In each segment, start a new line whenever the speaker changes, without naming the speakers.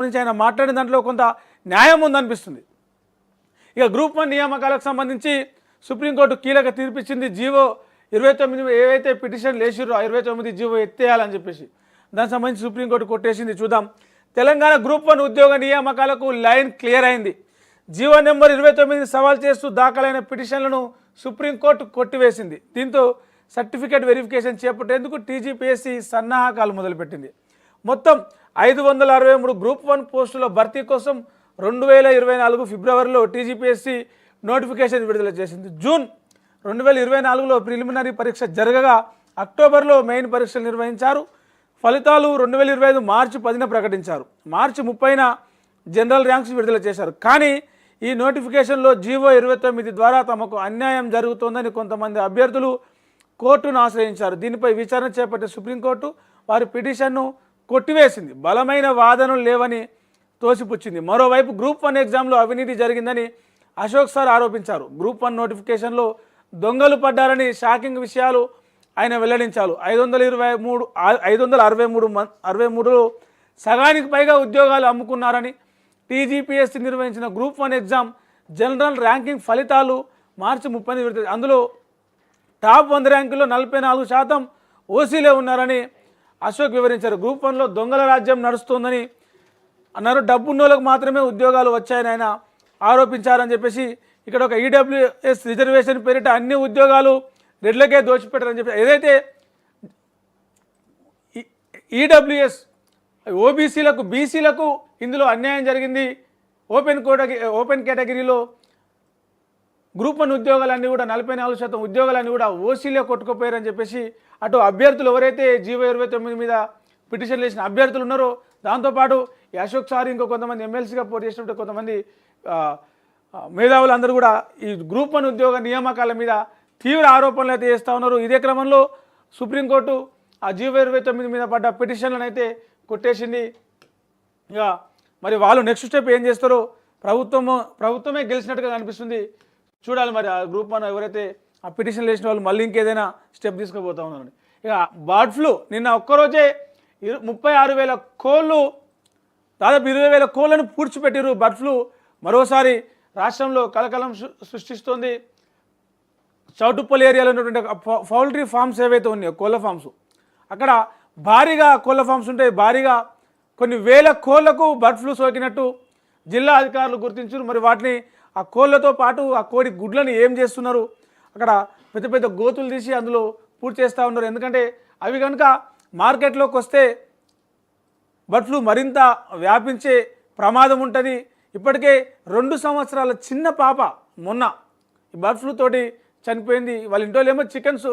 గురించి ఆయన మాట్లాడిన దాంట్లో కొంత న్యాయం ఉందనిపిస్తుంది. ఇక గ్రూప్ 1 నియామకాలకు సంబంధించి సుప్రీంకోర్టు కీలక తీర్పిచ్చింది. జీవో 29 ఏవైతే పిటిషన్ లేచిర్రో 29 జీవో ఎత్తేయాలని చెప్పేసి దానికి సంబంధించి సుప్రీంకోర్టు కొట్టేసింది. చూద్దాం. తెలంగాణ గ్రూప్ 1 ఉద్యోగ నియామకాలకు లైన్ క్లియర్ అయింది. జీవో నెంబర్ 29 సవాల్ చేస్తూ దాఖలైన పిటిషన్లను సుప్రీంకోర్టు కొట్టివేసింది. దీంతో సర్టిఫికేట్ వెరిఫికేషన్ చేపట్టేందుకు టీజీపీఎస్సీ సన్నాహకాలు మొదలుపెట్టింది. మొత్తం 563 గ్రూప్ 1 పోస్టుల భర్తీ కోసం 2024 ఫిబ్రవరిలో టీజీపీఎస్సీ నోటిఫికేషన్ విడుదల చేసింది. జూన్ 2024లో ప్రిలిమినరీ పరీక్ష జరగగా అక్టోబర్లో మెయిన్ పరీక్షలు నిర్వహించారు. ఫలితాలు 2025 మార్చి 10న ప్రకటించారు. మార్చి 30న జనరల్ ర్యాంక్స్ విడుదల చేశారు. కానీ ఈ నోటిఫికేషన్లో జీవో 29 ద్వారా తమకు అన్యాయం జరుగుతోందని కొంతమంది అభ్యర్థులు కోర్టును ఆశ్రయించారు. దీనిపై విచారణ చేపట్టే సుప్రీంకోర్టు వారి పిటిషన్ను కొట్టివేసింది. బలమైన వాదనలు లేవని తోసిపుచ్చింది. మరోవైపు గ్రూప్ 1 ఎగ్జామ్లో అవినీతి జరిగిందని అశోక్ సార్ ఆరోపించారు. గ్రూప్ 1 నోటిఫికేషన్లో దొంగలు పడ్డారని షాకింగ్ విషయాలు ఆయన వెల్లడించారు. 563లో సగానికి పైగా ఉద్యోగాలు అమ్ముకున్నారని, టీజీపీఎస్సీ నిర్వహించిన గ్రూప్ 1 ఎగ్జామ్ జనరల్ ర్యాంకింగ్ ఫలితాలు మార్చి 30న విడుదల. అందులో టాప్ 100 ర్యాంకుల్లో 44% ఓసీలే ఉన్నారని అశోక్ వివరించారు. గ్రూప్ 1లో దొంగల రాజ్యం నడుస్తోందని అన్నారు. డబ్బున్నోళ్ళకు మాత్రమే ఉద్యోగాలు వచ్చాయని ఆయన ఆరోపించారని చెప్పేసి ఇక్కడ ఒక ఈడబ్ల్యూఎస్ రిజర్వేషన్ పేరిట అన్ని ఉద్యోగాలు రెడ్లకే దోచిపెట్టారని చెప్పి ఏదైతే ఈడబ్ల్యూఎస్ ఓబీసీలకు బీసీలకు ఇందులో అన్యాయం జరిగింది. ఓపెన్ కేటగిరీలో గ్రూప్ 1 ఉద్యోగాలన్నీ కూడా 44% ఉద్యోగాలన్నీ కూడా ఓసీలే కొట్టుకుపోయారని చెప్పేసి అటు అభ్యర్థులు ఎవరైతే జీవో 29 మీద పిటిషన్ వేసిన అభ్యర్థులు ఉన్నారో దాంతోపాటు ఈ అశోక్ సార్ ఇంకో కొంతమంది ఎమ్మెల్సీగా పోటీ చేసినట్టు కొంతమంది మేధావులు అందరూ కూడా ఈ గ్రూప్ 1 ఉద్యోగ నియామకాల మీద తీవ్ర ఆరోపణలు అయితే చేస్తూ ఉన్నారు. ఇదే క్రమంలో సుప్రీంకోర్టు ఆ జీవో 29 మీద పడ్డ పిటిషన్లను అయితే కొట్టేసింది. ఇక మరి వాళ్ళు నెక్స్ట్ స్టెప్ ఏం చేస్తారో ప్రభుత్వమే గెలిచినట్టుగా కనిపిస్తుంది. చూడాలి మరి ఆ గ్రూప్ 1 ఎవరైతే ఆ పిటిషన్ వేసిన వాళ్ళు మళ్ళీ ఇంకేదైనా స్టెప్ తీసుకుపోతా ఉన్నారని. ఇక బర్డ్ ఫ్లూ నిన్న ఒక్కరోజే 36,000 కోళ్ళు దాదాపు 20,000 కోళ్లను పూడ్చిపెట్టారు. బర్డ్ ఫ్లూ మరోసారి రాష్ట్రంలో కలకలం సృష్టిస్తోంది. చౌటుప్పల్ ఏరియాలో ఉన్నటువంటి పౌల్ట్రీ ఫార్మ్స్ ఏవైతే ఉన్నాయో కోళ్ళ ఫార్మ్స్ అక్కడ భారీగా కోళ్ళ ఫార్మ్స్ ఉంటాయి. భారీగా కొన్ని వేల కోళ్లకు బర్డ్ ఫ్లూ సోకినట్టు జిల్లా అధికారులు గుర్తించారు. మరి వాటిని ఆ కోళ్ళతో పాటు ఆ కోడి గుడ్లను ఏం చేస్తున్నారు, అక్కడ పెద్ద పెద్ద గోతులు తీసి అందులో పూర్తి చేస్తూ ఉన్నారు. ఎందుకంటే అవి కనుక మార్కెట్లోకి వస్తే బర్డ్ ఫ్లూ మరింత వ్యాపించే ప్రమాదం ఉంటుంది. ఇప్పటికే 2 సంవత్సరాల చిన్న పాప మొన్న ఈ బర్డ్ ఫ్లూ తోటి చనిపోయింది. వాళ్ళ ఇంట్లో ఏమో చికెన్స్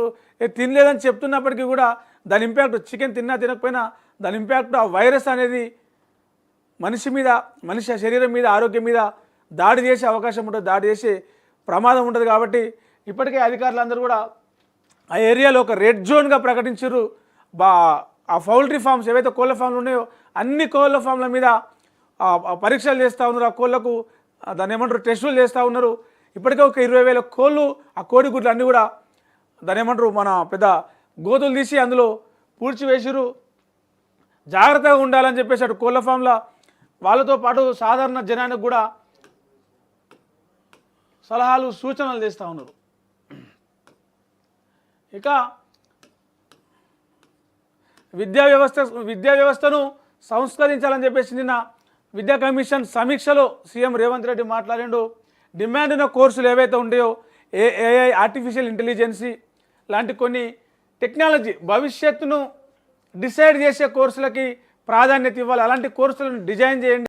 తినలేదని చెప్తున్నప్పటికీ కూడా దాని ఇంపాక్ట్ చికెన్ తిన్నా తినకపోయినా దాని ఇంపాక్ట్ ఆ వైరస్ అనేది మనిషి శరీరం మీద ఆరోగ్యం మీద దాడి చేసే అవకాశం ఉంటుంది, దాడి చేసే ప్రమాదం ఉంటుంది. కాబట్టి ఇప్పటికే అధికారులందరూ కూడా ఆ ఏరియాలో ఒక రెడ్ జోన్గా ప్రకటించారు. ఆ పౌల్ట్రీ ఫార్మ్స్ ఏవైతే కోళ్ళ ఫామ్లు ఉన్నాయో అన్ని కోళ్ళ ఫామ్ల మీద పరీక్షలు చేస్తూ ఉన్నారు. ఆ కోళ్ళకు దాన్ని ఏమంటారు టెస్టులు చేస్తూ ఉన్నారు. ఇప్పటికే ఒక 20,000 కోళ్ళు ఆ కోడి గుడ్లు అన్నీ కూడా దాన్ని ఏమంటారు మన పెద్ద గోతులు తీసి అందులో పూడ్చివేసిరు. జాగ్రత్తగా ఉండాలని చెప్పేసి అటు కోళ్ళ ఫామ్ల వాళ్ళతో పాటు సాధారణ జనానికి కూడా సలహాలు సూచనలు చేస్తూ ఉన్నారు. ఇక విద్యా వ్యవస్థను సంస్కరించాలని చెప్పేసి నిన్న విద్యా కమిషన్ సమీక్షలో సీఎం రేవంత్ రెడ్డి మాట్లాడిండు. డిమాండ్ ఉన్న కోర్సులు ఏవైతే ఉంటాయో ఏఐ ఆర్టిఫిషియల్ ఇంటెలిజెన్సీ లాంటి కొన్ని టెక్నాలజీ భవిష్యత్తును డిసైడ్ చేసే కోర్సులకి ప్రాధాన్యత ఇవ్వాలి. అలాంటి కోర్సులను డిజైన్ చేయండి.